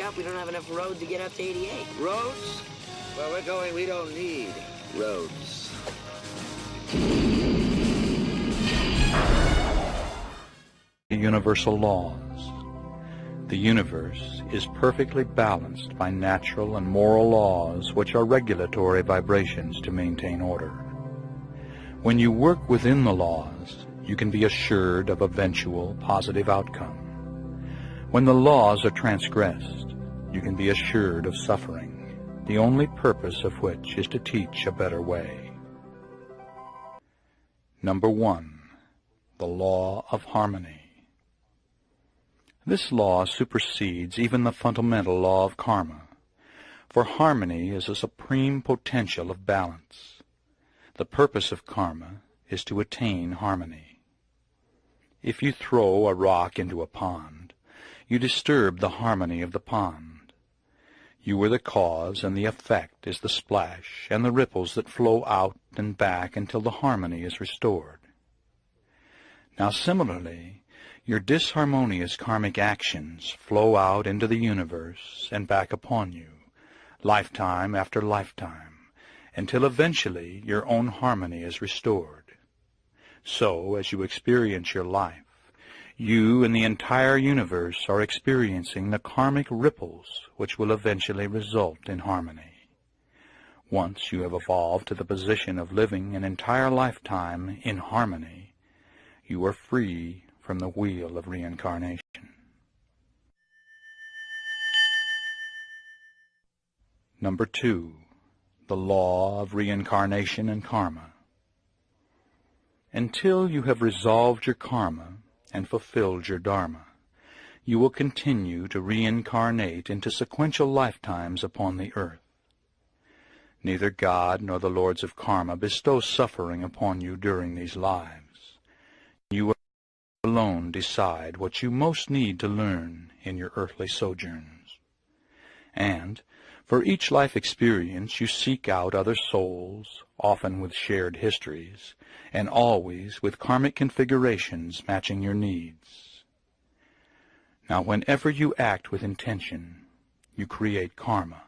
up, we don't have enough road to get up to 88. Roads? Where we're going, we don't need roads. Universal laws. The universe is perfectly balanced by natural and moral laws which are regulatory vibrations to maintain order. When you work within the laws, you can be assured of eventual positive outcome. When the laws are transgressed, you can be assured of suffering, the only purpose of which is to teach a better way. Number 1. The law of harmony. This law supersedes even the fundamental law of karma, for harmony is a supreme potential of balance. The purpose of karma is to attain harmony. If you throw a rock into a pond, you disturb the harmony of the pond. You are the cause, and the effect is the splash and the ripples that flow out and back until the harmony is restored. Now similarly, your disharmonious karmic actions flow out into the universe and back upon you, lifetime after lifetime, until eventually your own harmony is restored. So, as you experience your life, you and the entire universe are experiencing the karmic ripples which will eventually result in harmony. Once you have evolved to the position of living an entire lifetime in harmony, you are free from the wheel of reincarnation. Number 2. The law of reincarnation and karma. Until you have resolved your karma and fulfilled your dharma, you will continue to reincarnate into sequential lifetimes upon the earth. Neither God nor the lords of karma bestow suffering upon you during these lives. You alone decide what you most need to learn in your earthly sojourns. And for each life experience you seek out other souls, often with shared histories, and always with karmic configurations matching your needs. Now whenever you act with intention, you create karma.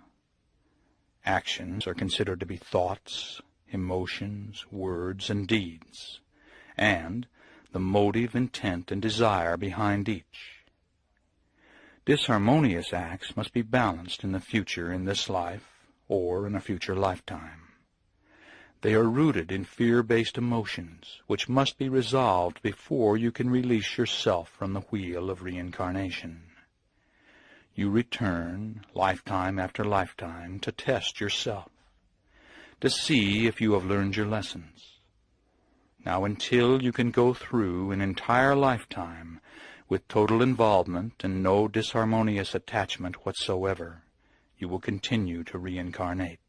Actions are considered to be thoughts, emotions, words, and deeds, and the motive, intent, and desire behind each. Disharmonious acts must be balanced in the future in this life or in a future lifetime. They are rooted in fear-based emotions, which must be resolved before you can release yourself from the wheel of reincarnation. You return, lifetime after lifetime, to test yourself, to see if you have learned your lessons. Now, until you can go through an entire lifetime with total involvement and no disharmonious attachment whatsoever, you will continue to reincarnate.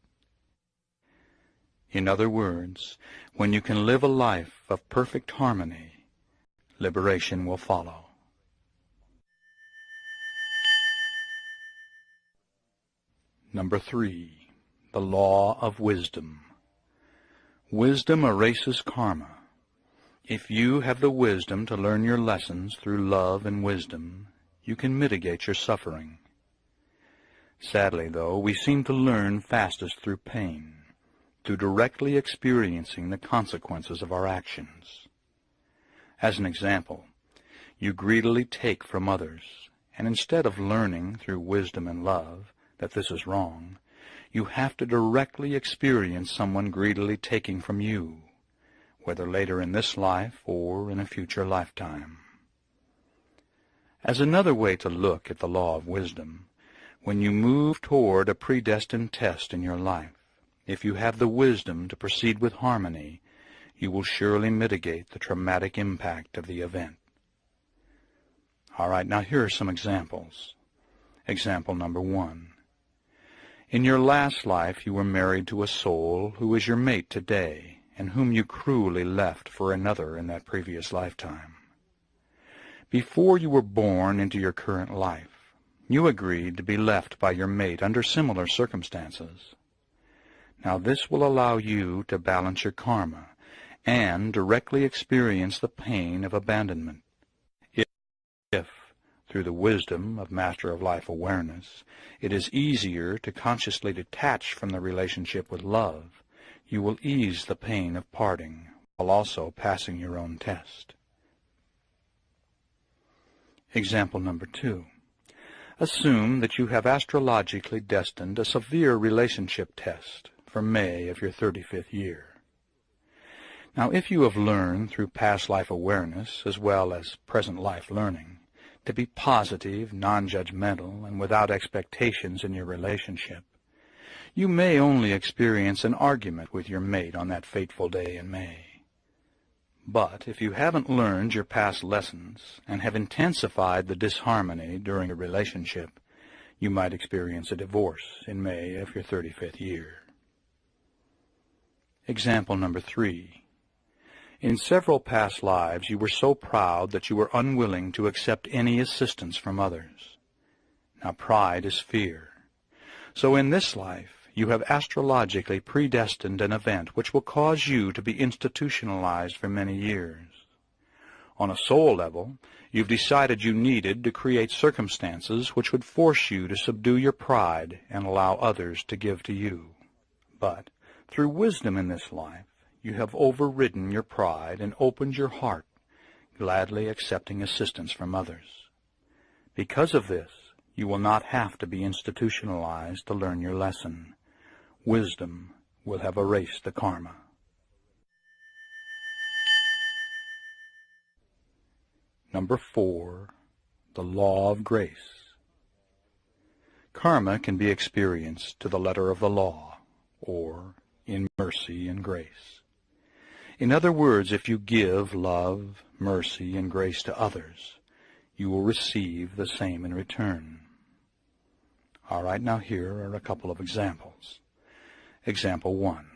In other words, when you can live a life of perfect harmony, liberation will follow. Number 3. The law of wisdom. Wisdom erases karma. If you have the wisdom to learn your lessons through love and wisdom, you can mitigate your suffering. Sadly, though, we seem to learn fastest through pain, through directly experiencing the consequences of our actions. As an example, you greedily take from others, and instead of learning through wisdom and love that this is wrong, you have to directly experience someone greedily taking from you, whether later in this life or in a future lifetime. As another way to look at the law of wisdom, when you move toward a predestined test in your life, if you have the wisdom to proceed with harmony, you will surely mitigate the traumatic impact of the event. All right, now here are some examples. Example number 1. In your last life you were married to a soul who is your mate today, and whom you cruelly left for another in that previous lifetime. Before you were born into your current life, you agreed to be left by your mate under similar circumstances. Now this will allow you to balance your karma and directly experience the pain of abandonment. If, through the wisdom of Master of Life awareness, it is easier to consciously detach from the relationship with love. You will ease the pain of parting while also passing your own test. Example number 2. Assume that you have astrologically destined a severe relationship test for May of your 35th year. Now, if you have learned through past life awareness as well as present life learning to be positive, non-judgmental, and without expectations in your relationship, you may only experience an argument with your mate on that fateful day in May. But if you haven't learned your past lessons and have intensified the disharmony during a relationship, you might experience a divorce in May of your 35th year. Example number 3. In several past lives, you were so proud that you were unwilling to accept any assistance from others. Now, pride is fear. So in this life, you have astrologically predestined an event which will cause you to be institutionalized for many years. On a soul level, you've decided you needed to create circumstances which would force you to subdue your pride and allow others to give to you. But through wisdom in this life, you have overridden your pride and opened your heart, gladly accepting assistance from others. Because of this, you will not have to be institutionalized to learn your lesson. Wisdom will have erased the karma. Number 4, the law of grace. Karma can be experienced to the letter of the law, or in mercy and grace. In other words, if you give love, mercy, and grace to others, you will receive the same in return. All right, now here are a couple of examples. Example 1.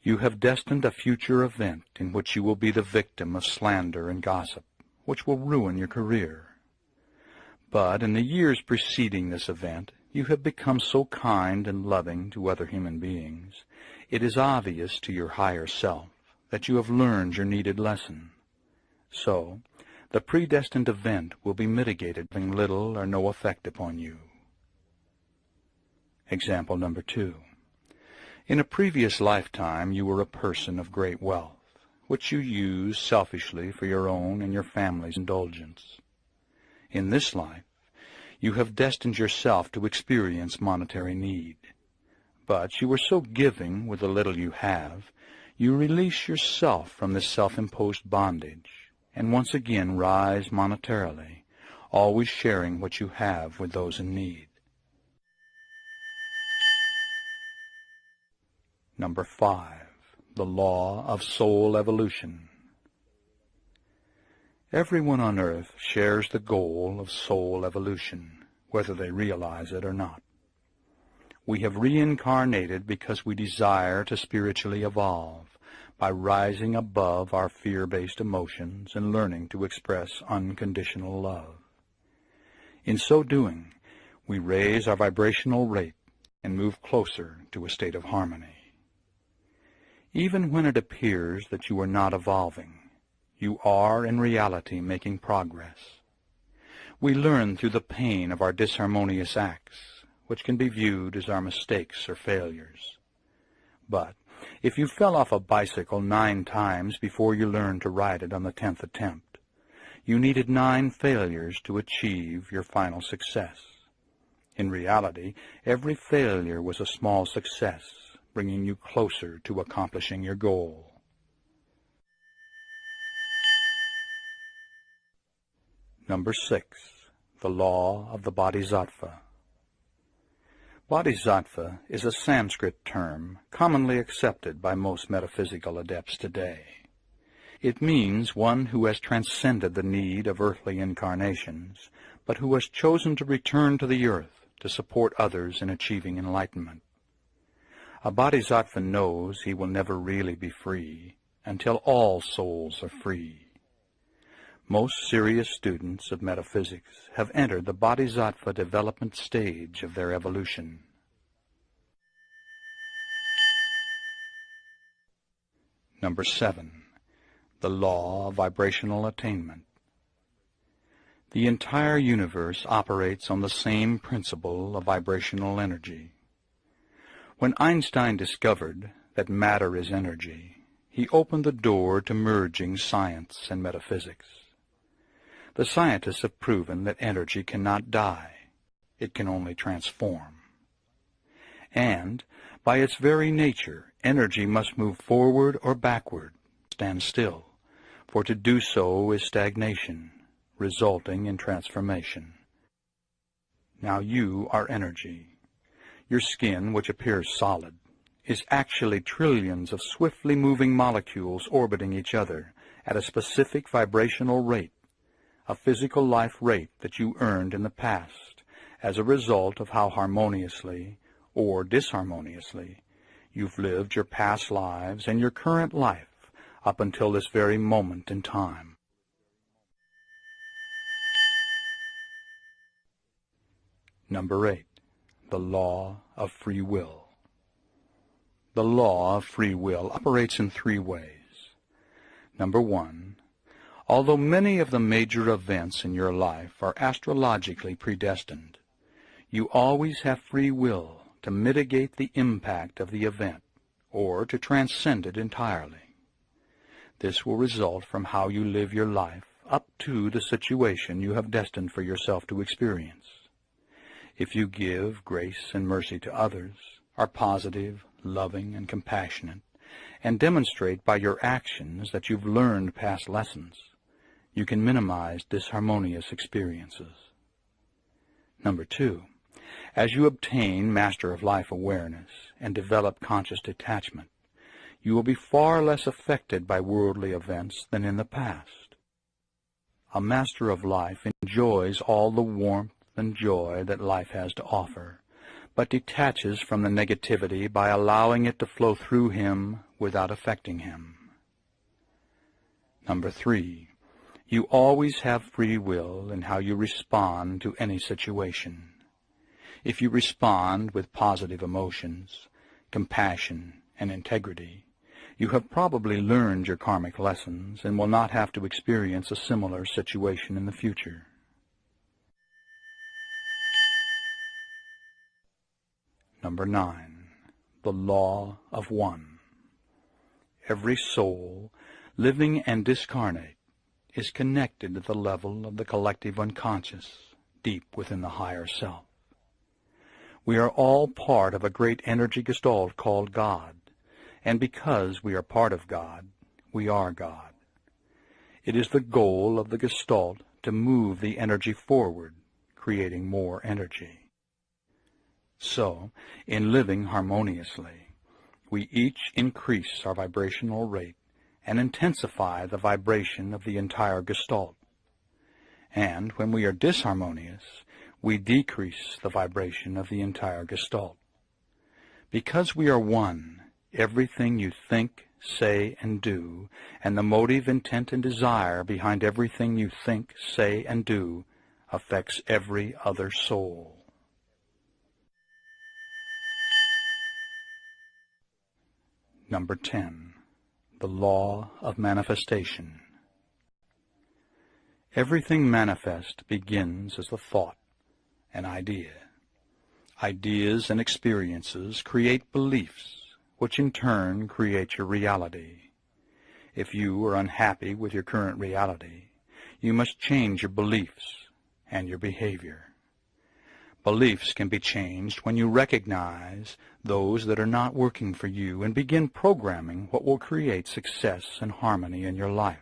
You have destined a future event in which you will be the victim of slander and gossip, which will ruin your career. But in the years preceding this event, you have become so kind and loving to other human beings, it is obvious to your higher self that you have learned your needed lesson. So, the predestined event will be mitigated, having little or no effect upon you. Example number 2. In a previous lifetime, you were a person of great wealth, which you use selfishly for your own and your family's indulgence. In this life, you have destined yourself to experience monetary need. But you were so giving with the little you have, you release yourself from this self-imposed bondage, and once again rise monetarily, always sharing what you have with those in need. Number 5, the law of soul evolution. Everyone on earth shares the goal of soul evolution, whether they realize it or not. We have reincarnated because we desire to spiritually evolve by rising above our fear-based emotions and learning to express unconditional love. In so doing, we raise our vibrational rate and move closer to a state of harmony. Even when it appears that you are not evolving, you are in reality making progress. We learn through the pain of our disharmonious acts, which can be viewed as our mistakes or failures. But if you fell off a bicycle 9 times before you learned to ride it on the 10th attempt, you needed 9 failures to achieve your final success. In reality, every failure was a small success, bringing you closer to accomplishing your goal. Number 6, the law of the Bodhisattva. Bodhisattva is a Sanskrit term commonly accepted by most metaphysical adepts today. It means one who has transcended the need of earthly incarnations, but who has chosen to return to the earth to support others in achieving enlightenment. A bodhisattva knows he will never really be free until all souls are free. Most serious students of metaphysics have entered the bodhisattva development stage of their evolution. Number 7, the law of vibrational attainment. The entire universe operates on the same principle of vibrational energy. When Einstein discovered that matter is energy, he opened the door to merging science and metaphysics. The scientists have proven that energy cannot die. It can only transform. And, by its very nature, energy must move forward or backward, stand still, for to do so is stagnation, resulting in transformation. Now you are energy. Your skin, which appears solid, is actually trillions of swiftly moving molecules orbiting each other at a specific vibrational rate, a physical life rate that you earned in the past as a result of how harmoniously or disharmoniously you've lived your past lives and your current life up until this very moment in time. Number 8. The law of free will. The law of free will operates in 3 ways. Number 1. Although many of the major events in your life are astrologically predestined, you always have free will to mitigate the impact of the event or to transcend it entirely. This will result from how you live your life up to the situation you have destined for yourself to experience. If you give grace and mercy to others, are positive, loving, and compassionate, and demonstrate by your actions that you've learned past lessons, you can minimize disharmonious experiences. Number 2. As you obtain Master of Life awareness and develop conscious detachment, you will be far less affected by worldly events than in the past. A Master of Life enjoys all the warmth and joy that life has to offer, but detaches from the negativity by allowing it to flow through him without affecting him. Number 3. You always have free will in how you respond to any situation. If you respond with positive emotions, compassion, and integrity, you have probably learned your karmic lessons and will not have to experience a similar situation in the future. Number 9. The law of one. Every soul, living and discarnate, is connected to the level of the collective unconscious, deep within the higher self. We are all part of a great energy gestalt called God, and because we are part of God, we are God. It is the goal of the gestalt to move the energy forward, creating more energy. So, in living harmoniously, we each increase our vibrational rate and intensify the vibration of the entire gestalt. And when we are disharmonious, we decrease the vibration of the entire gestalt. Because we are one, everything you think, say, and do, and the motive, intent, and desire behind everything you think, say, and do, affects every other soul. Number 10. The law of manifestation. Everything manifest begins as a thought, an idea. Ideas and experiences create beliefs, which in turn create your reality. If you are unhappy with your current reality, you must change your beliefs and your behavior. Beliefs can be changed when you recognize those that are not working for you and begin programming what will create success and harmony in your life.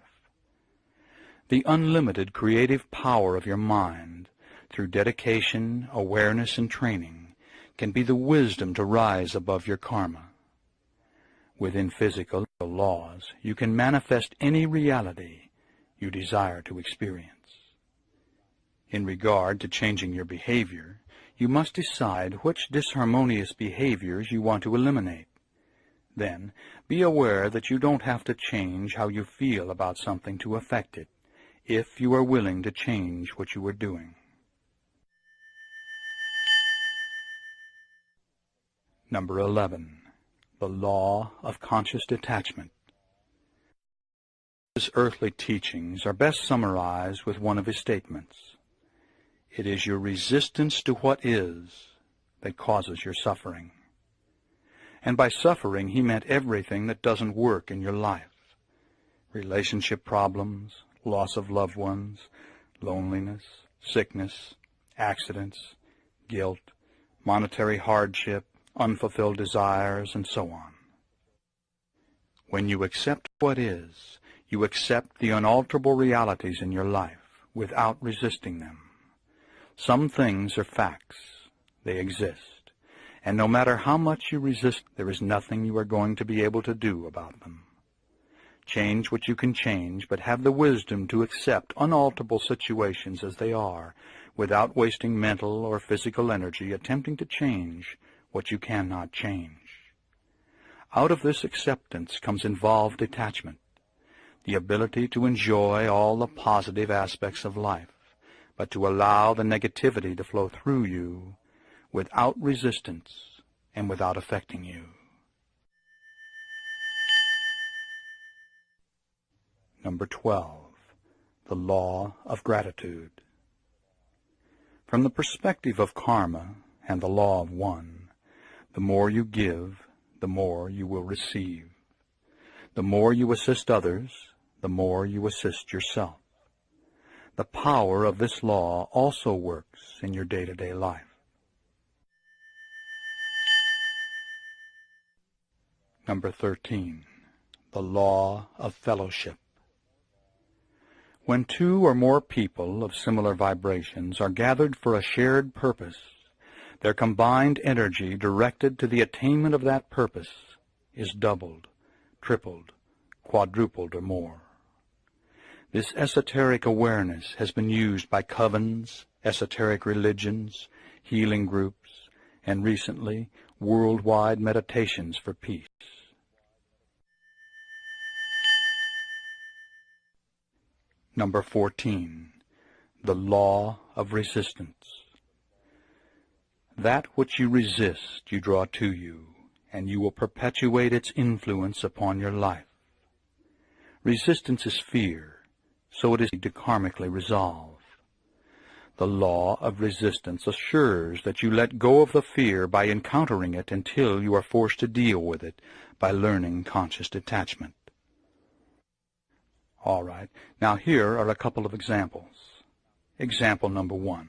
The unlimited creative power of your mind, through dedication, awareness, and training, can be the wisdom to rise above your karma. Within physical laws, you can manifest any reality you desire to experience. In regard to changing your behavior, you must decide which disharmonious behaviors you want to eliminate. Then, be aware that you don't have to change how you feel about something to affect it, if you are willing to change what you are doing. Number 11. The law of conscious detachment. His earthly teachings are best summarized with one of his statements. It is your resistance to what is that causes your suffering. And by suffering, he meant everything that doesn't work in your life. Relationship problems, loss of loved ones, loneliness, sickness, accidents, guilt, monetary hardship, unfulfilled desires, and so on. When you accept what is, you accept the unalterable realities in your life without resisting them. Some things are facts. They exist. And no matter how much you resist, there is nothing you are going to be able to do about them. Change what you can change, but have the wisdom to accept unalterable situations as they are, without wasting mental or physical energy attempting to change what you cannot change. Out of this acceptance comes involved detachment, the ability to enjoy all the positive aspects of life, but to allow the negativity to flow through you without resistance and without affecting you. Number 12, the law of gratitude. From the perspective of karma and the law of one, the more you give, the more you will receive. The more you assist others, the more you assist yourself. The power of this law also works in your day-to-day life. Number 13, the law of fellowship. When two or more people of similar vibrations are gathered for a shared purpose, their combined energy directed to the attainment of that purpose is doubled, tripled, quadrupled, or more. This esoteric awareness has been used by covens, esoteric religions, healing groups, and recently, worldwide meditations for peace. Number 14, the law of resistance. That which you resist, you draw to you, and you will perpetuate its influence upon your life. Resistance is fear, so it is to karmically resolve. The law of resistance assures that you let go of the fear by encountering it until you are forced to deal with it by learning conscious detachment. All right, now here are a couple of examples. Example number 1.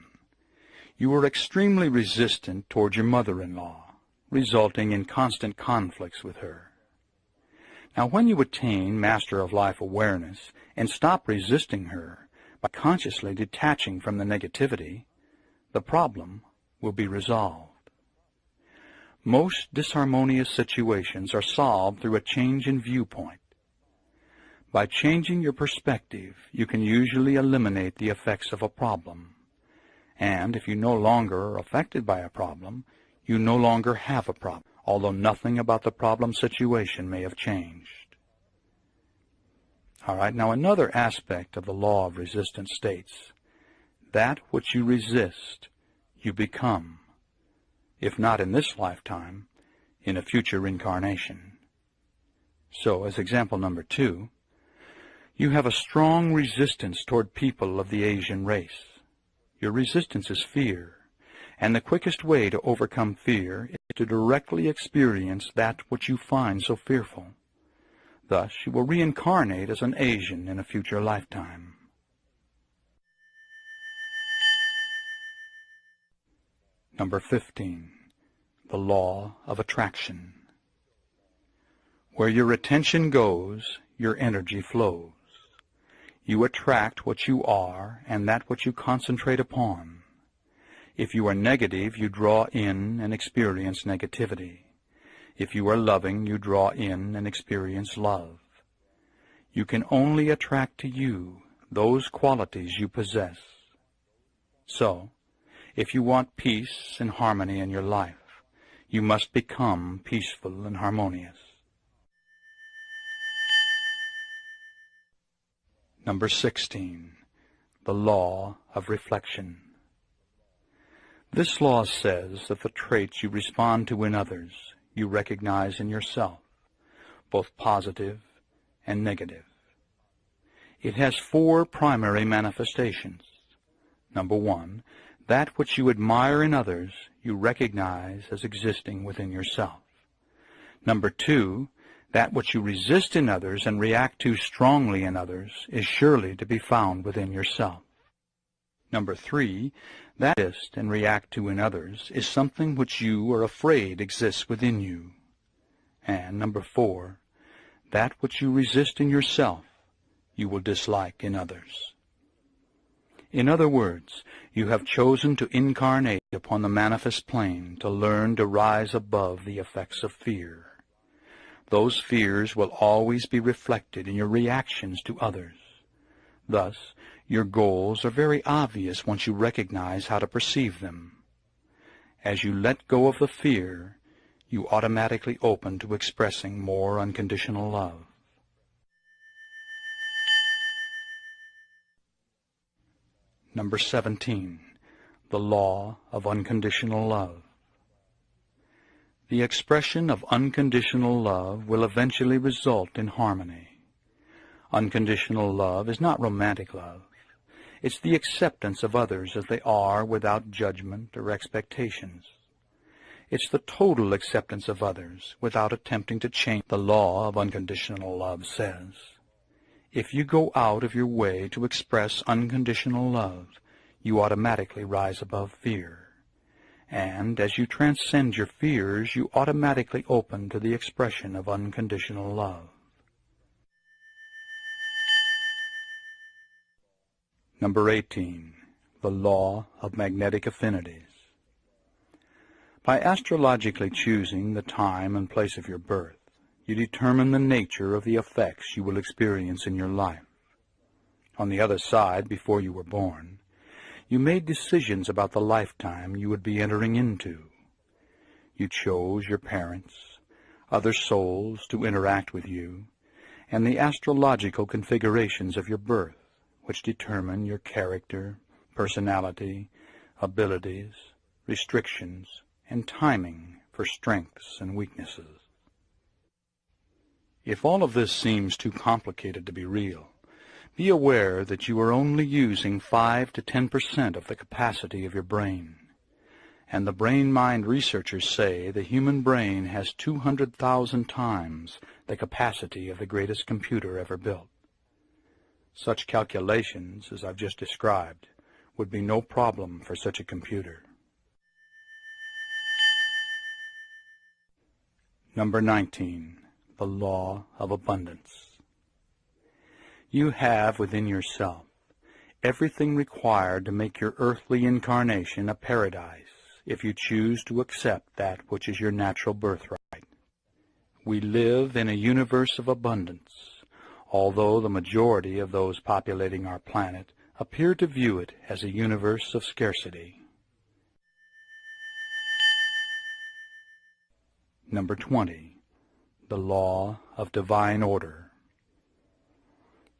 You were extremely resistant toward your mother-in-law, resulting in constant conflicts with her. Now, when you attain Master of Life awareness and stop resisting her by consciously detaching from the negativity, the problem will be resolved. Most disharmonious situations are solved through a change in viewpoint. By changing your perspective, you can usually eliminate the effects of a problem. And if you no longer are affected by a problem, you no longer have a problem, although nothing about the problem situation may have changed. All right, now another aspect of the law of resistance states, that which you resist, you become, if not in this lifetime, in a future incarnation. So, as example number 2, you have a strong resistance toward people of the Asian race. Your resistance is fear, and the quickest way to overcome fear is to directly experience that which you find so fearful. Thus, you will reincarnate as an Asian in a future lifetime. Number 15, the law of attraction. Where your attention goes, your energy flows. You attract what you are and that which you concentrate upon. If you are negative, you draw in and experience negativity. If you are loving, you draw in and experience love. You can only attract to you those qualities you possess. So, if you want peace and harmony in your life, you must become peaceful and harmonious. Number 16, the law of reflection. This law says that the traits you respond to in others, you recognize in yourself, both positive and negative. It has 4 primary manifestations. Number 1, That which you admire in others, you recognize as existing within yourself. Number 2, that which you resist in others and react to strongly in others is surely to be found within yourself. Number 3, that you resist and react to in others is something which you are afraid exists within you. And number 4, that which you resist in yourself, you will dislike in others. In other words, you have chosen to incarnate upon the manifest plane to learn to rise above the effects of fear. Those fears will always be reflected in your reactions to others. Thus, your goals are very obvious once you recognize how to perceive them. As you let go of the fear, you automatically open to expressing more unconditional love. Number 17, the law of unconditional love. The expression of unconditional love will eventually result in harmony. Unconditional love is not romantic love. It's the acceptance of others as they are without judgment or expectations. It's the total acceptance of others without attempting to change. The law of unconditional love says, if you go out of your way to express unconditional love, you automatically rise above fear. And as you transcend your fears, you automatically open to the expression of unconditional love. Number 18, the law of magnetic affinities. By astrologically choosing the time and place of your birth, you determine the nature of the effects you will experience in your life. On the other side, before you were born, you made decisions about the lifetime you would be entering into. You chose your parents, other souls to interact with you, and the astrological configurations of your birth, which determine your character, personality, abilities, restrictions, and timing for strengths and weaknesses. If all of this seems too complicated to be real, be aware that you are only using 5 to 10% of the capacity of your brain. And the brain-mind researchers say the human brain has 200,000 times the capacity of the greatest computer ever built. Such calculations, as I've just described, would be no problem for such a computer. Number 19, the law of abundance. You have within yourself everything required to make your earthly incarnation a paradise if you choose to accept that which is your natural birthright. We live in a universe of abundance, although the majority of those populating our planet appear to view it as a universe of scarcity. Number 20, the law of divine order.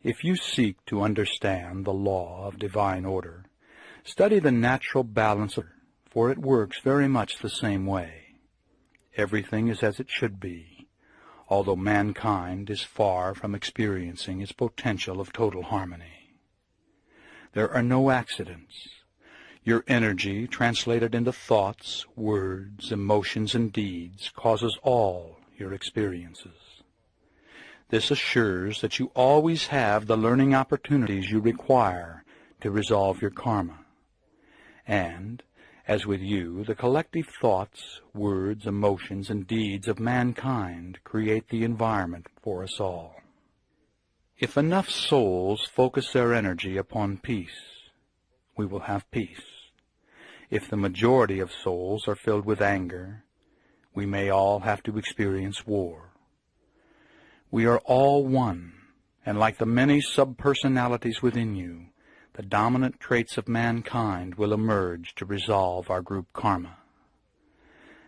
If you seek to understand the law of divine order, study the natural balance of it, for it works very much the same way. Everything is as it should be, although mankind is far from experiencing its potential of total harmony. There are no accidents. Your energy, translated into thoughts, words, emotions, and deeds, causes all your experiences. This assures that you always have the learning opportunities you require to resolve your karma. And, as with you, the collective thoughts, words, emotions, and deeds of mankind create the environment for us all. If enough souls focus their energy upon peace, we will have peace. If the majority of souls are filled with anger, we may all have to experience war. We are all one, and like the many subpersonalities within you, the dominant traits of mankind will emerge to resolve our group karma.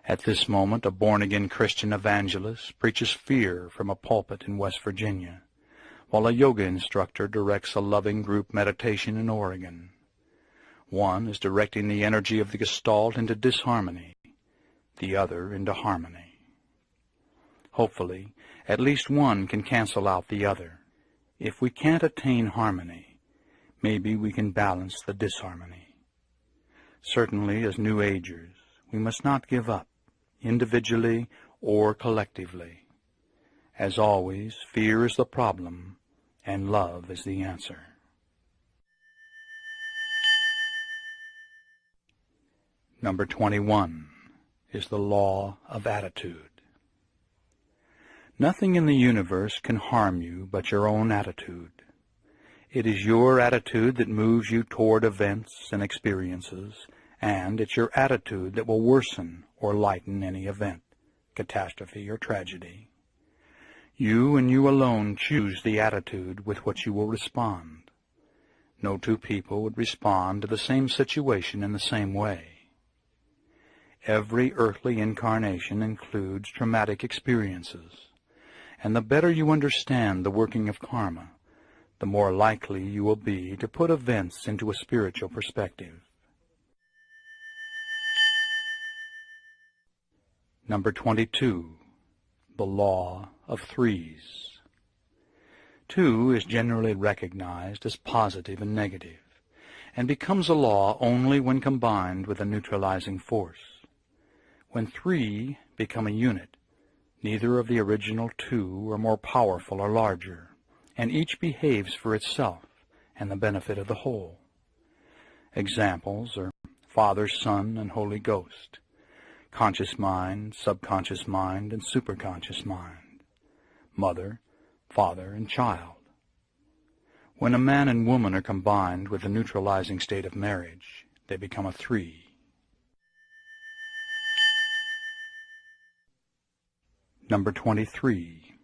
At this moment, a born-again Christian evangelist preaches fear from a pulpit in West Virginia, while a yoga instructor directs a loving group meditation in Oregon. One is directing the energy of the Gestalt into disharmony, the other into harmony. Hopefully, at least one can cancel out the other. If we can't attain harmony, maybe we can balance the disharmony. Certainly, as New Agers, we must not give up, individually or collectively. As always, fear is the problem, and love is the answer. Number 21 is the law of attitude. Nothing in the universe can harm you but your own attitude. It is your attitude that moves you toward events and experiences, and it's your attitude that will worsen or lighten any event, catastrophe or tragedy. You and you alone choose the attitude with which you will respond. No two people would respond to the same situation in the same way. Every earthly incarnation includes traumatic experiences, and the better you understand the working of karma, the more likely you will be to put events into a spiritual perspective. Number 22, the law of threes. 2 is generally recognized as positive and negative, and becomes a law only when combined with a neutralizing force. When 3 become a unit, neither of the original 2 are more powerful or larger, and each behaves for itself and the benefit of the whole. Examples are Father, Son, and Holy Ghost, conscious mind, subconscious mind, and superconscious mind, mother, father, and child. When a man and woman are combined with the neutralizing state of marriage, they become a 3. Number 23,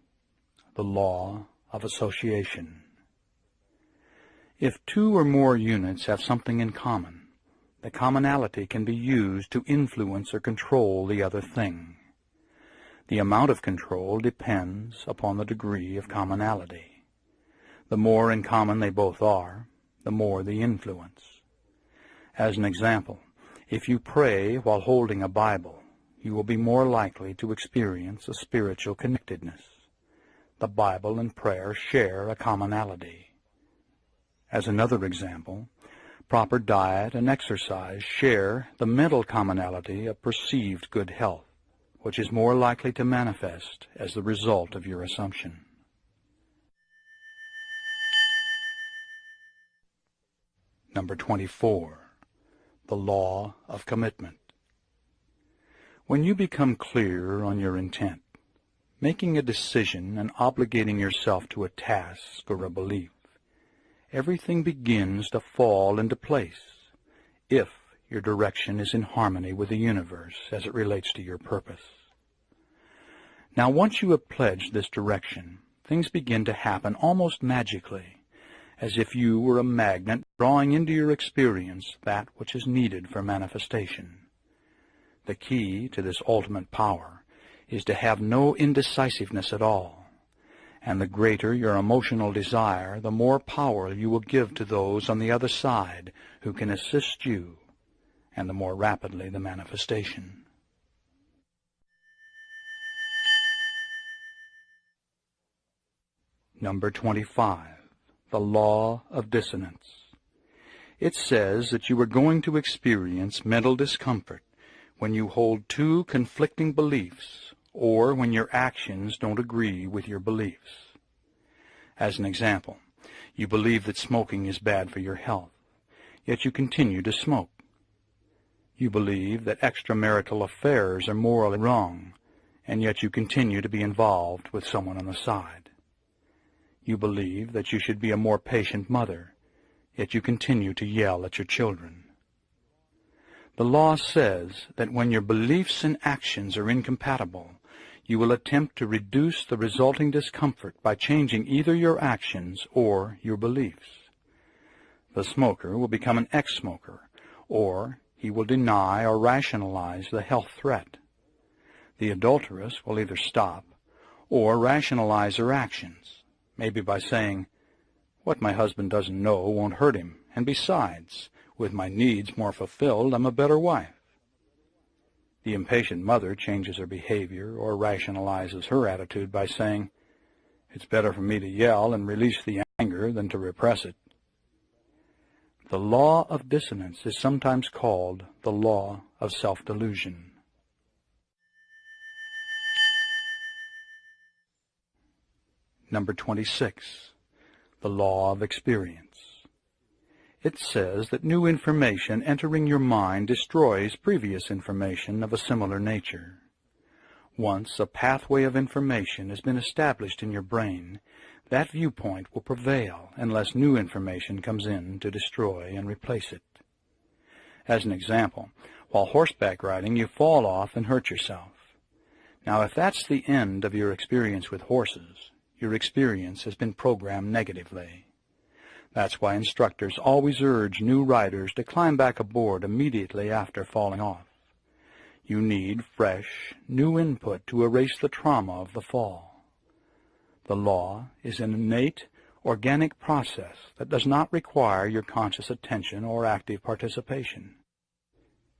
the law of association. If 2 or more units have something in common, the commonality can be used to influence or control the other thing. The amount of control depends upon the degree of commonality. The more in common they both are, the more the influence. As an example, if you pray while holding a Bible, you will be more likely to experience a spiritual connectedness. The Bible and prayer share a commonality. As another example, proper diet and exercise share the mental commonality of perceived good health, which is more likely to manifest as the result of your assumption. Number 24, the law of commitment. When you become clear on your intent, making a decision and obligating yourself to a task or a belief, everything begins to fall into place if your direction is in harmony with the universe as it relates to your purpose. Now, once you have pledged this direction, things begin to happen almost magically, as if you were a magnet drawing into your experience that which is needed for manifestation. The key to this ultimate power is to have no indecisiveness at all, and the greater your emotional desire, the more power you will give to those on the other side who can assist you, and the more rapidly the manifestation. Number 25, the law of dissonance. It says that you are going to experience mental discomfort when you hold 2 conflicting beliefs, or when your actions don't agree with your beliefs. As an example, you believe that smoking is bad for your health, yet you continue to smoke. You believe that extramarital affairs are morally wrong, and yet you continue to be involved with someone on the side. You believe that you should be a more patient mother, yet you continue to yell at your children. The law says that when your beliefs and actions are incompatible, you will attempt to reduce the resulting discomfort by changing either your actions or your beliefs. The smoker will become an ex-smoker, or he will deny or rationalize the health threat. The adulteress will either stop or rationalize her actions, maybe by saying, "What my husband doesn't know won't hurt him, and besides, with my needs more fulfilled, I'm a better wife." The impatient mother changes her behavior or rationalizes her attitude by saying, "It's better for me to yell and release the anger than to repress it." The law of dissonance is sometimes called the law of self-delusion. Number 26. The law of experience. It says that new information entering your mind destroys previous information of a similar nature. Once a pathway of information has been established in your brain, that viewpoint will prevail unless new information comes in to destroy and replace it. As an example, while horseback riding, you fall off and hurt yourself. Now, if that's the end of your experience with horses, your experience has been programmed negatively. That's why instructors always urge new riders to climb back aboard immediately after falling off. You need fresh, new input to erase the trauma of the fall. The law is an innate, organic process that does not require your conscious attention or active participation.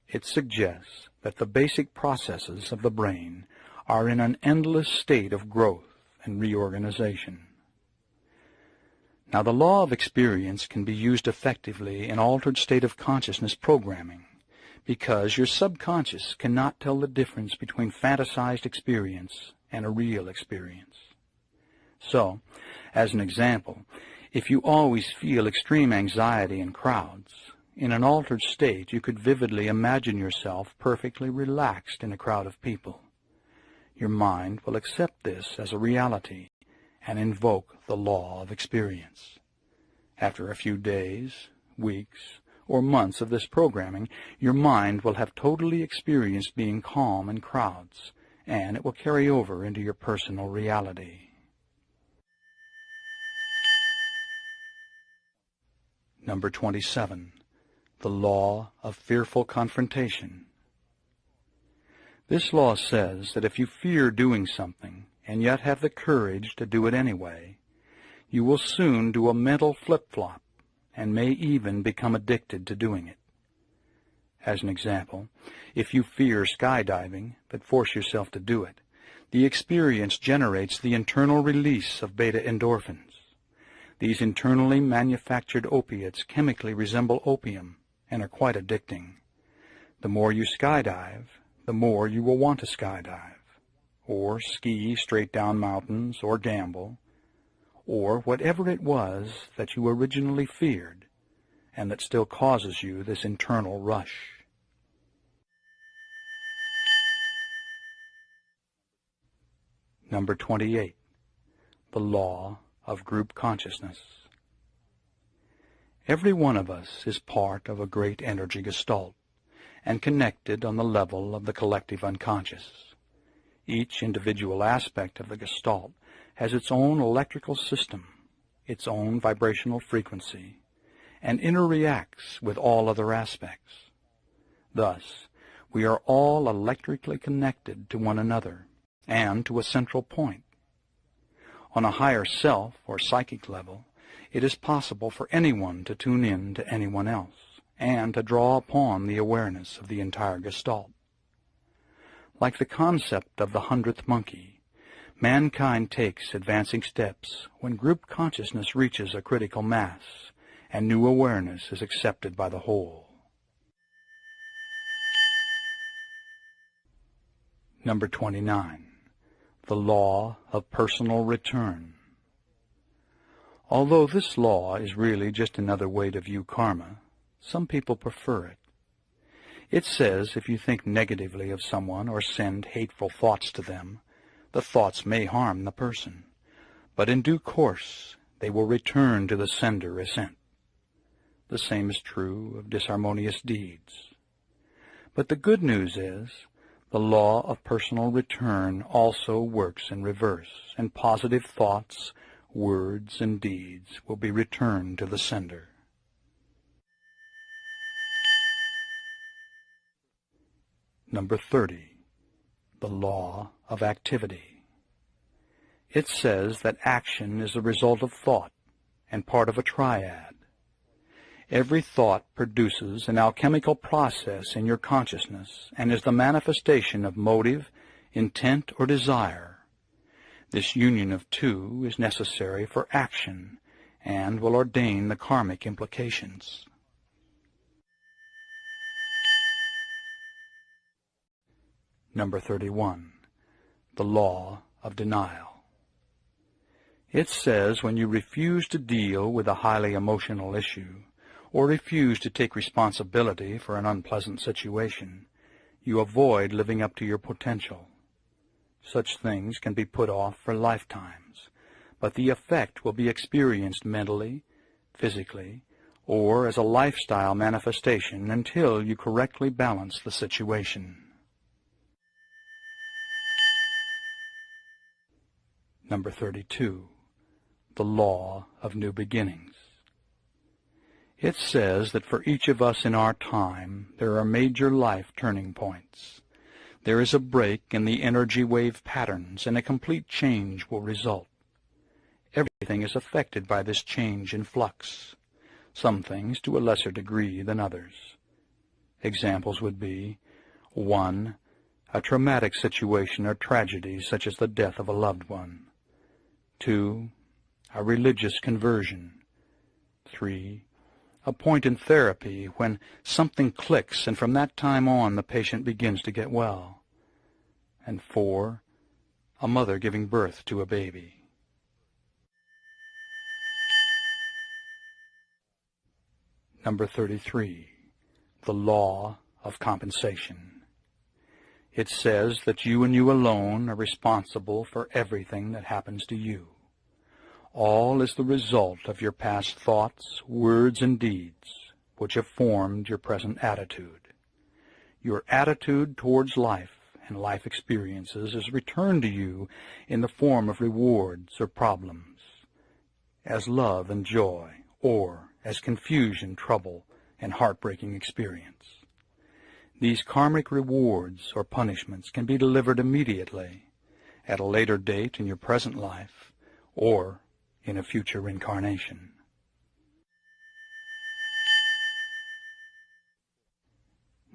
It suggests that the basic processes of the brain are in an endless state of growth and reorganization. Now, the law of experience can be used effectively in altered state of consciousness programming because your subconscious cannot tell the difference between fantasized experience and a real experience. So, as an example, if you always feel extreme anxiety in crowds, in an altered state you could vividly imagine yourself perfectly relaxed in a crowd of people. Your mind will accept this as a reality and invoke the law of experience. After a few days, weeks, or months of this programming, your mind will have totally experienced being calm in crowds, and it will carry over into your personal reality. Number 27. The law of fearful confrontation. This law says that if you fear doing something and yet have the courage to do it anyway, you will soon do a mental flip-flop and may even become addicted to doing it. As an example, if you fear skydiving but force yourself to do it, the experience generates the internal release of beta endorphins. These internally manufactured opiates chemically resemble opium and are quite addicting. The more you skydive, the more you will want to skydive, or ski straight down mountains, or gamble, or whatever it was that you originally feared and that still causes you this internal rush. Number 28. The law of group consciousness. Every one of us is part of a great energy gestalt and connected on the level of the collective unconscious. Each individual aspect of the gestalt has its own electrical system, its own vibrational frequency, and interreacts with all other aspects. Thus, we are all electrically connected to one another and to a central point. On a higher self or psychic level, it is possible for anyone to tune in to anyone else and to draw upon the awareness of the entire gestalt. Like the concept of the 100th monkey, mankind takes advancing steps when group consciousness reaches a critical mass and new awareness is accepted by the whole. Number 29. The law of personal return. Although this law is really just another way to view karma, some people prefer it. It says if you think negatively of someone or send hateful thoughts to them, the thoughts may harm the person, but in due course they will return to the sender as sent. The same is true of disharmonious deeds. But the good news is, the law of personal return also works in reverse, and positive thoughts, words, and deeds will be returned to the sender. Number 30. The law of activity. It says that action is the result of thought and part of a triad. Every thought produces an alchemical process in your consciousness and is the manifestation of motive, intent, or desire. This union of two is necessary for action and will ordain the karmic implications. Number 31. The law of denial. It says when you refuse to deal with a highly emotional issue, or refuse to take responsibility for an unpleasant situation, you avoid living up to your potential. Such things can be put off for lifetimes, but the effect will be experienced mentally, physically, or as a lifestyle manifestation until you correctly balance the situation. Number 32. The law of new beginnings. It says that for each of us in our time, there are major life turning points. There is a break in the energy wave patterns, and a complete change will result. Everything is affected by this change in flux, some things to a lesser degree than others. Examples would be 1. A traumatic situation or tragedy such as the death of a loved one. 2. A religious conversion. 3. A point in therapy when something clicks and from that time on the patient begins to get well. And 4. A mother giving birth to a baby. Number 33. The law of compensation. It says that you and you alone are responsible for everything that happens to you. All is the result of your past thoughts, words, and deeds, which have formed your present attitude. Your attitude towards life and life experiences is returned to you in the form of rewards or problems, as love and joy, or as confusion, trouble, and heartbreaking experience. These karmic rewards or punishments can be delivered immediately, at a later date in your present life, or in a future incarnation.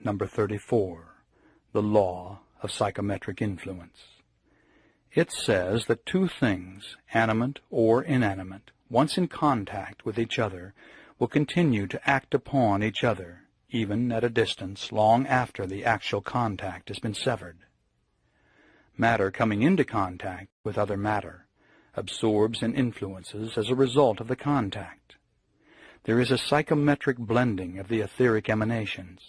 Number 34. The law of psychometric influence. It says that two things, animate or inanimate, once in contact with each other, will continue to act upon each other, even at a distance, long after the actual contact has been severed. Matter coming into contact with other matter absorbs and influences as a result of the contact. There is a psychometric blending of the etheric emanations.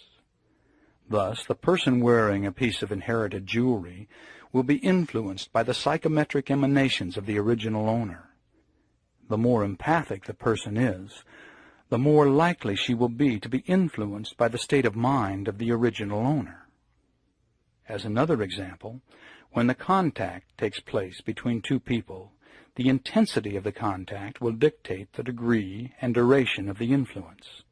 Thus, the person wearing a piece of inherited jewelry will be influenced by the psychometric emanations of the original owner. The more empathic the person is, the more likely she will be to be influenced by the state of mind of the original owner. As another example, when the contact takes place between two people, the intensity of the contact will dictate the degree and duration of the influence.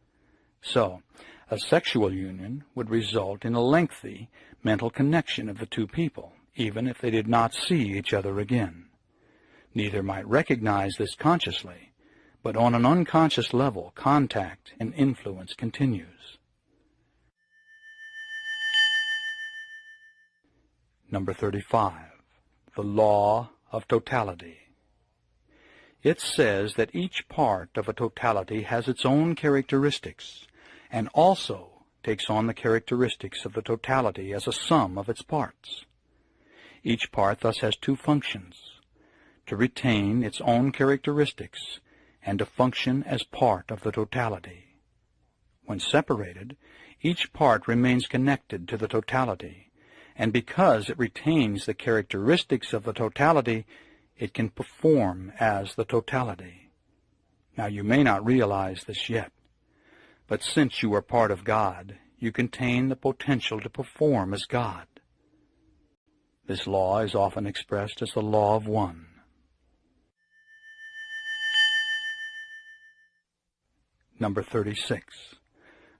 So, a sexual union would result in a lengthy mental connection of the two people, even if they did not see each other again. Neither might recognize this consciously, but on an unconscious level, contact and influence continues. Number 35. The law of totality. It says that each part of a totality has its own characteristics, and also takes on the characteristics of the totality as a sum of its parts. Each part thus has two functions: to retain its own characteristics and to function as part of the totality. When separated, each part remains connected to the totality, and because it retains the characteristics of the totality, it can perform as the totality. Now, you may not realize this yet, but since you are part of God, you contain the potential to perform as God. This law is often expressed as the law of one. Number 36.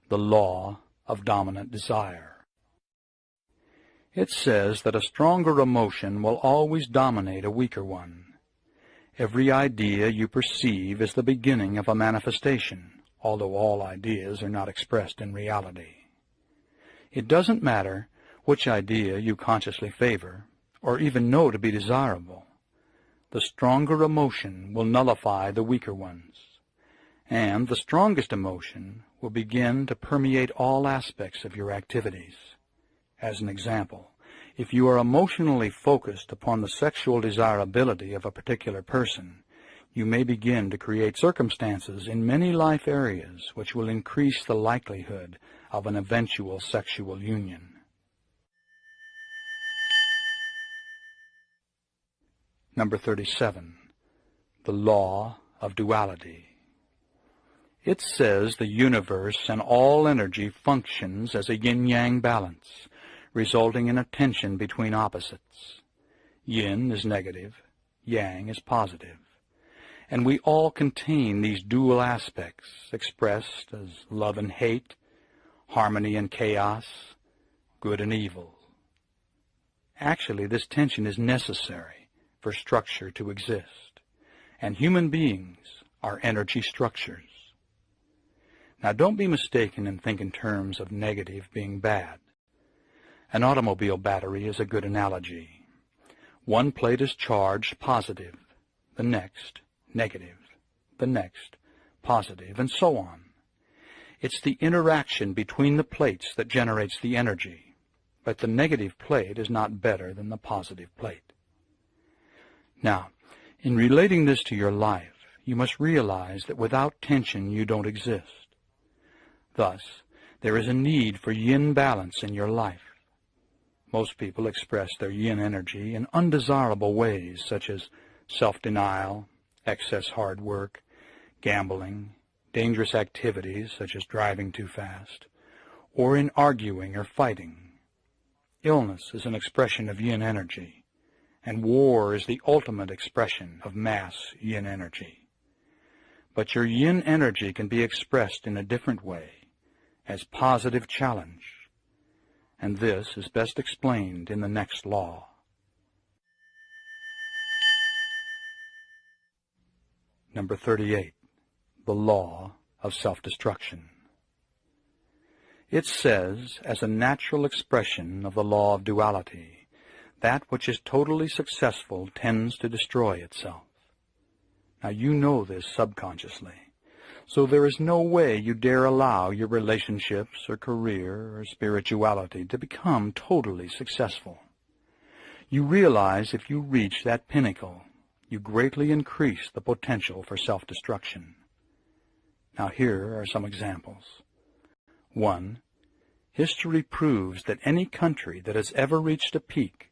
The law of dominant desire. It says that a stronger emotion will always dominate a weaker one. Every idea you perceive is the beginning of a manifestation, although all ideas are not expressed in reality. It doesn't matter which idea you consciously favor, or even know to be desirable. The stronger emotion will nullify the weaker ones, and the strongest emotion will begin to permeate all aspects of your activities. As an example, If you are emotionally focused upon the sexual desirability of a particular person, you may begin to create circumstances in many life areas which will increase the likelihood of an eventual sexual union. Number 37. The law of duality. It says the universe and all energy functions as a yin-yang balance, resulting in a tension between opposites. Yin is negative, yang is positive. And we all contain these dual aspects, expressed as love and hate, harmony and chaos, good and evil. Actually, this tension is necessary for structure to exist, and human beings are energy structures. Now, don't be mistaken and think in terms of negative being bad. An automobile battery is a good analogy. One plate is charged positive, the next negative, the next positive, and so on. It's the interaction between the plates that generates the energy, but the negative plate is not better than the positive plate. Now, in relating this to your life, you must realize that without tension you don't exist. Thus, there is a need for yin balance in your life. Most people express their yin energy in undesirable ways, such as self-denial, excess hard work, gambling, dangerous activities such as driving too fast, or in arguing or fighting. Illness is an expression of yin energy, and war is the ultimate expression of mass yin energy. But your yin energy can be expressed in a different way, as positive challenge, and this is best explained in the next law. Number 38. The law of self-destruction. It says, as a natural expression of the law of duality, that which is totally successful tends to destroy itself. Now you know this subconsciously, so there is no way you dare allow your relationships or career or spirituality to become totally successful. You realize if you reach that pinnacle, you greatly increase the potential for self-destruction. Now here are some examples. 1. History proves that any country that has ever reached a peak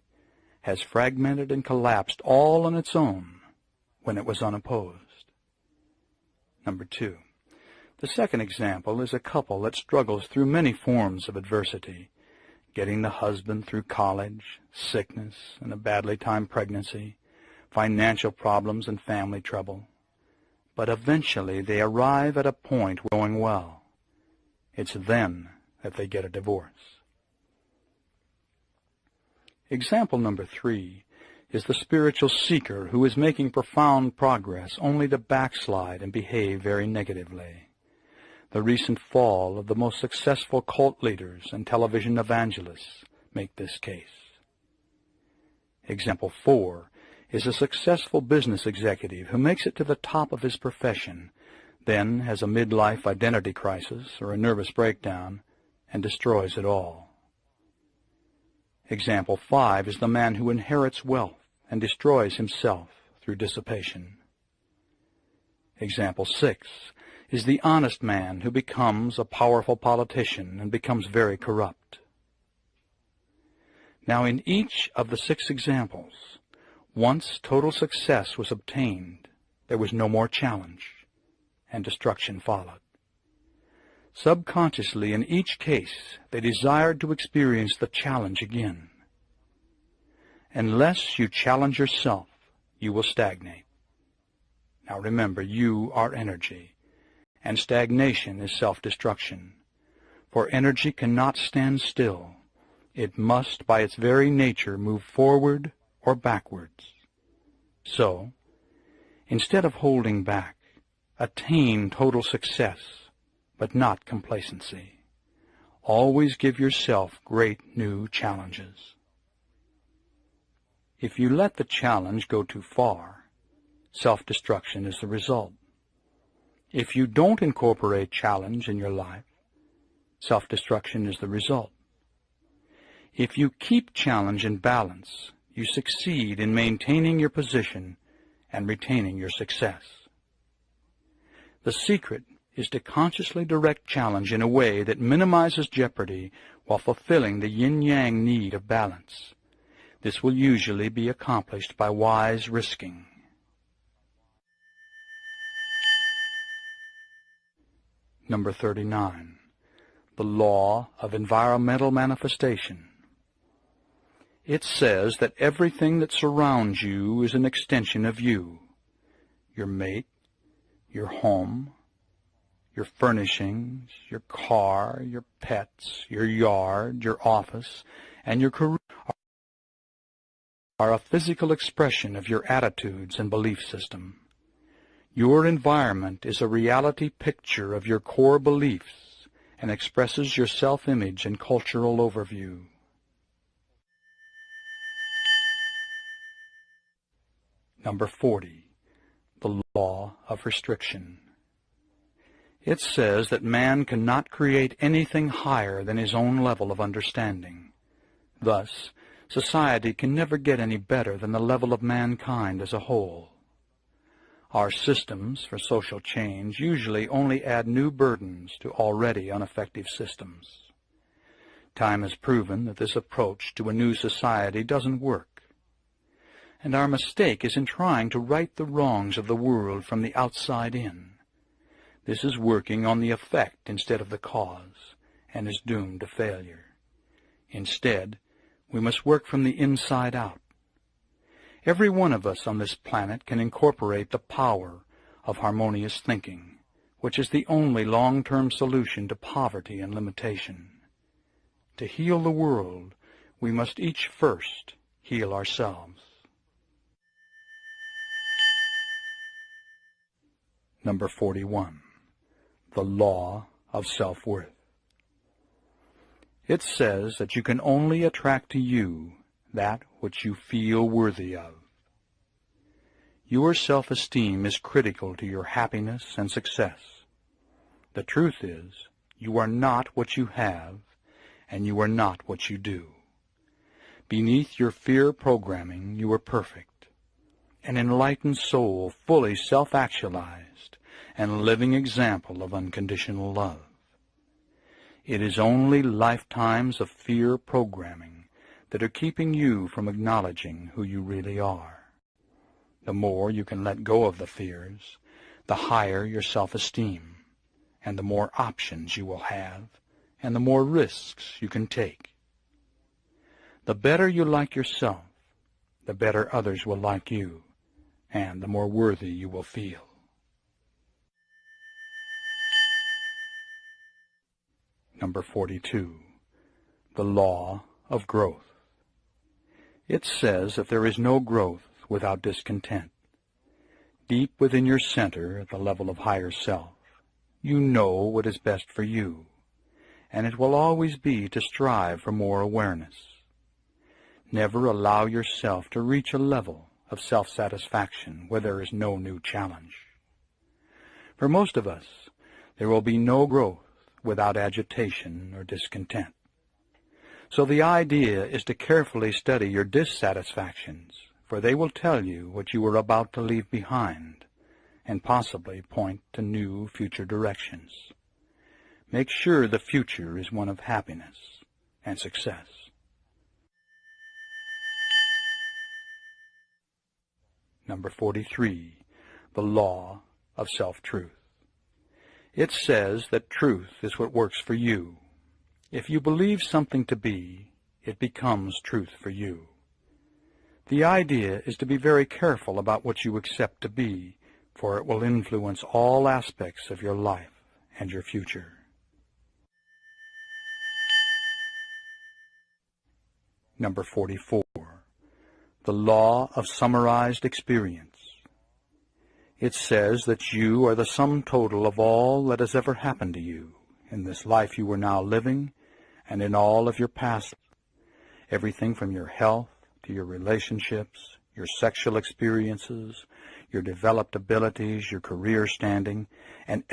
has fragmented and collapsed all on its own when it was unopposed. Number 2. The second example is a couple that struggles through many forms of adversity, getting the husband through college, sickness, and a badly timed pregnancy, financial problems and family trouble. But eventually they arrive at a point going well. It's then that they get a divorce. Example number 3 is the spiritual seeker who is making profound progress only to backslide and behave very negatively. The recent fall of the most successful cult leaders and television evangelists make this case. Example 4 is a successful business executive who makes it to the top of his profession, then has a midlife identity crisis or a nervous breakdown, and destroys it all. Example 5 is the man who inherits wealth and destroys himself through dissipation. Example 6 is the honest man who becomes a powerful politician and becomes very corrupt. Now, in each of the 6 examples, once total success was obtained, there was no more challenge, and destruction followed. Subconsciously, in each case, they desired to experience the challenge again. Unless you challenge yourself, you will stagnate. Now remember, you are energy, and stagnation is self-destruction. For energy cannot stand still. It must, by its very nature, move forward or backwards. So, instead of holding back, attain total success, but not complacency. Always give yourself great new challenges. If you let the challenge go too far, self-destruction is the result. If you don't incorporate challenge in your life, self-destruction is the result. If you keep challenge in balance, you succeed in maintaining your position and retaining your success. The secret is to consciously direct challenge in a way that minimizes jeopardy while fulfilling the yin-yang need of balance. This will usually be accomplished by wise risking. Number 39. The law of environmental manifestation. It says that everything that surrounds you is an extension of you. Your mate, your home, your furnishings, your car, your pets, your yard, your office, and your career are a physical expression of your attitudes and belief system. Your environment is a reality picture of your core beliefs and expresses your self-image and cultural overview. Number 40. The law of restriction. It says that man cannot create anything higher than his own level of understanding. Thus, society can never get any better than the level of mankind as a whole. Our systems for social change usually only add new burdens to already ineffective systems. Time has proven that this approach to a new society doesn't work. And our mistake is in trying to right the wrongs of the world from the outside in. This is working on the effect instead of the cause, and is doomed to failure. Instead, we must work from the inside out. Every one of us on this planet can incorporate the power of harmonious thinking, which is the only long-term solution to poverty and limitation. To heal the world, we must each first heal ourselves. Number 41. The law of self-worth. It says that you can only attract to you that which you feel worthy of. Your self-esteem is critical to your happiness and success. The truth is, you are not what you have, and you are not what you do. Beneath your fear programming, you are perfect, an enlightened soul fully self-actualized, and a living example of unconditional love. It is only lifetimes of fear programming that are keeping you from acknowledging who you really are. The more you can let go of the fears, the higher your self-esteem, and the more options you will have, and the more risks you can take. The better you like yourself, the better others will like you, and the more worthy you will feel. Number 42. The law of growth. It says that there is no growth without discontent. Deep within your center, at the level of higher self, you know what is best for you, and it will always be to strive for more awareness. Never allow yourself to reach a level of self-satisfaction where there is no new challenge. For most of us, there will be no growth without agitation or discontent. So the idea is to carefully study your dissatisfactions, for they will tell you what you are about to leave behind, and possibly point to new future directions. Make sure the future is one of happiness and success. Number 43. The law of self-truth. It says that truth is what works for you. If you believe something to be, it becomes truth for you. The idea is to be very careful about what you accept to be, for it will influence all aspects of your life and your future. Number 44. The law of summarized experience. It says that you are the sum total of all that has ever happened to you in this life you are now living and in all of your past. Everything from your health to your relationships, your sexual experiences, your developed abilities, your career standing, and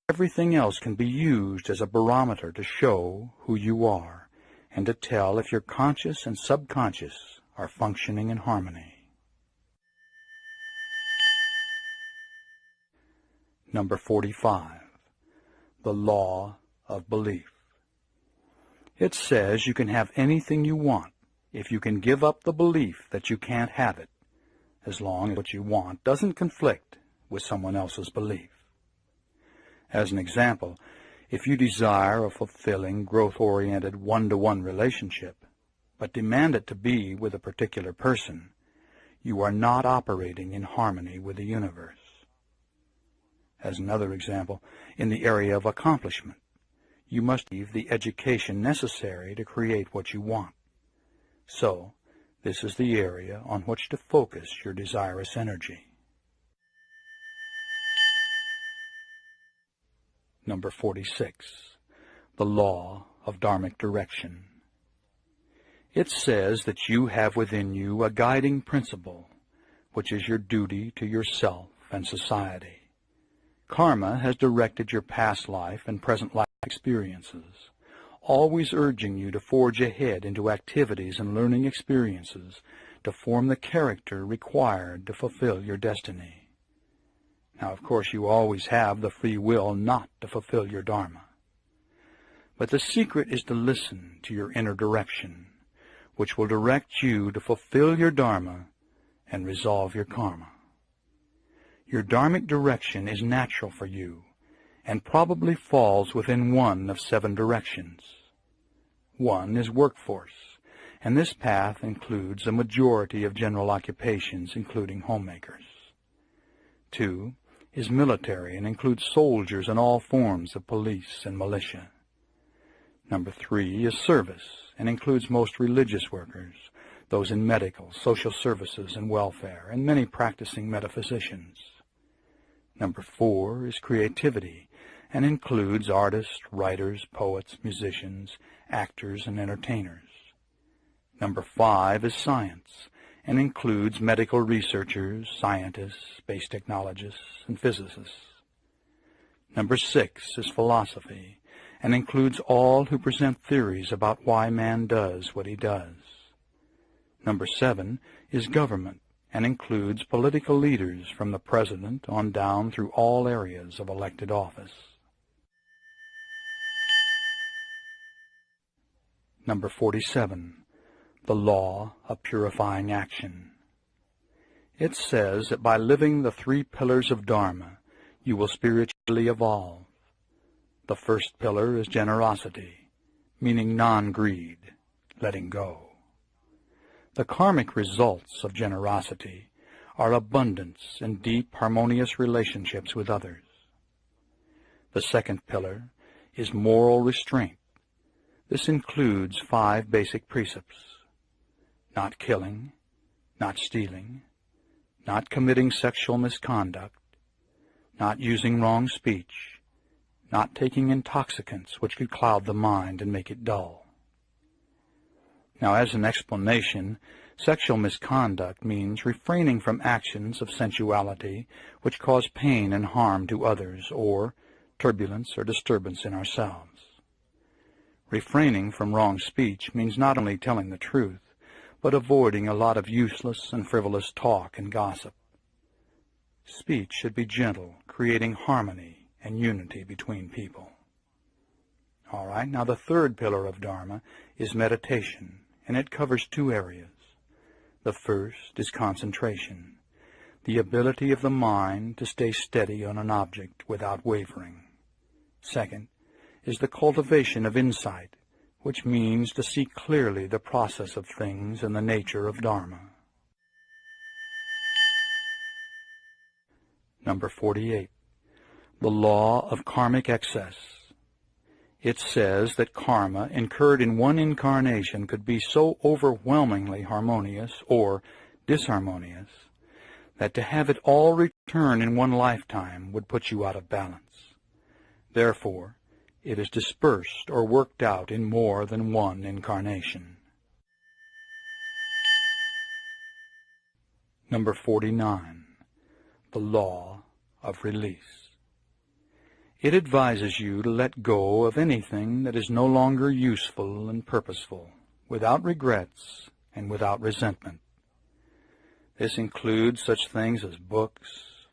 Everything else can be used as a barometer to show who you are and to tell if your conscious and subconscious are functioning in harmony. Number 45. The law of belief. It says you can have anything you want if you can give up the belief that you can't have it, as long as what you want doesn't conflict with someone else's belief. As an example, if you desire a fulfilling, growth-oriented, one-to-one relationship, but demand it to be with a particular person, you are not operating in harmony with the universe. As another example, in the area of accomplishment, you must have the education necessary to create what you want. So, this is the area on which to focus your desirous energy. Number 46. The law of dharmic direction. It says that you have within you a guiding principle, which is your duty to yourself and society. Karma has directed your past life and present life experiences, always urging you to forge ahead into activities and learning experiences to form the character required to fulfill your destiny. Now, of course, you always have the free will not to fulfill your dharma. But the secret is to listen to your inner direction, which will direct you to fulfill your dharma and resolve your karma. Your dharmic direction is natural for you and probably falls within one of 7 directions. One is workforce, and this path includes a majority of general occupations, including homemakers. 2 is military and includes soldiers and all forms of police and militia. Number 3 is service and includes most religious workers, those in medical, social services, and welfare, and many practicing metaphysicians. Number 4 is creativity and includes artists, writers, poets, musicians, actors, and entertainers. Number 5 is science and includes medical researchers, scientists, space technologists, and physicists. Number 6 is philosophy and includes all who present theories about why man does what he does. Number 7 is government and includes political leaders from the president on down through all areas of elected office. Number 47. The law of purifying action. It says that by living the 3 pillars of Dharma, you will spiritually evolve. The first pillar is generosity, meaning non-greed, letting go. The karmic results of generosity are abundance and deep, harmonious relationships with others. The second pillar is moral restraint. This includes 5 basic precepts: not killing, not stealing, not committing sexual misconduct, not using wrong speech, not taking intoxicants which could cloud the mind and make it dull. Now, as an explanation, sexual misconduct means refraining from actions of sensuality which cause pain and harm to others, or turbulence or disturbance in ourselves. Refraining from wrong speech means not only telling the truth, but avoiding a lot of useless and frivolous talk and gossip. Speech should be gentle, creating harmony and unity between people. All right, now the third pillar of Dharma is meditation, and it covers 2 areas. The first is concentration, the ability of the mind to stay steady on an object without wavering. Second is the cultivation of insight, which means to see clearly the process of things and the nature of Dharma. Number 48. The law of karmic excess. It says that karma incurred in one incarnation could be so overwhelmingly harmonious or disharmonious that to have it all return in one lifetime would put you out of balance. Therefore, it is dispersed or worked out in more than one incarnation. Number 49. The law of release. It advises you to let go of anything that is no longer useful and purposeful, without regrets and without resentment. This includes such things as books,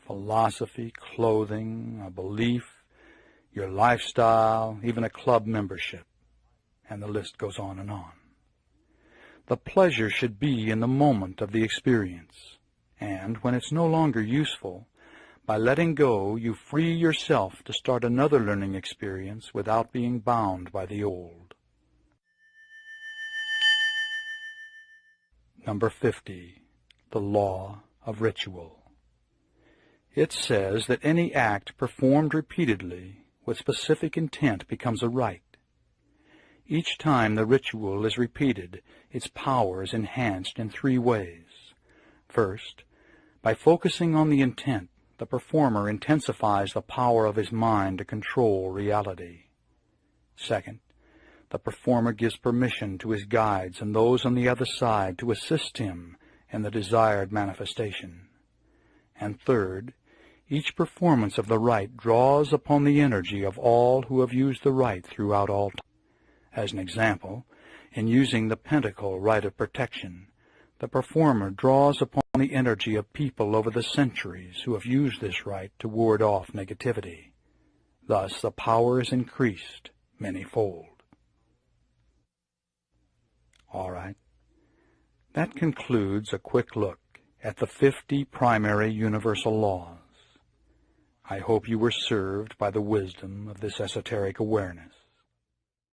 philosophy, clothing, a belief, your lifestyle, even a club membership, and the list goes on and on. The pleasure should be in the moment of the experience, and when it's no longer useful, by letting go, you free yourself to start another learning experience without being bound by the old. Number 50, the law of ritual. It says that any act performed repeatedly with specific intent becomes a rite. Each time the ritual is repeated, its power is enhanced in 3 ways. First, by focusing on the intent, the performer intensifies the power of his mind to control reality. Second, the performer gives permission to his guides and those on the other side to assist him in the desired manifestation. And third, each performance of the rite draws upon the energy of all who have used the rite throughout all time. As an example, in using the pentacle rite of protection, the performer draws upon the energy of people over the centuries who have used this rite to ward off negativity. Thus, the power is increased many-fold. All right. That concludes a quick look at the 50 primary universal laws. I hope you were served by the wisdom of this esoteric awareness.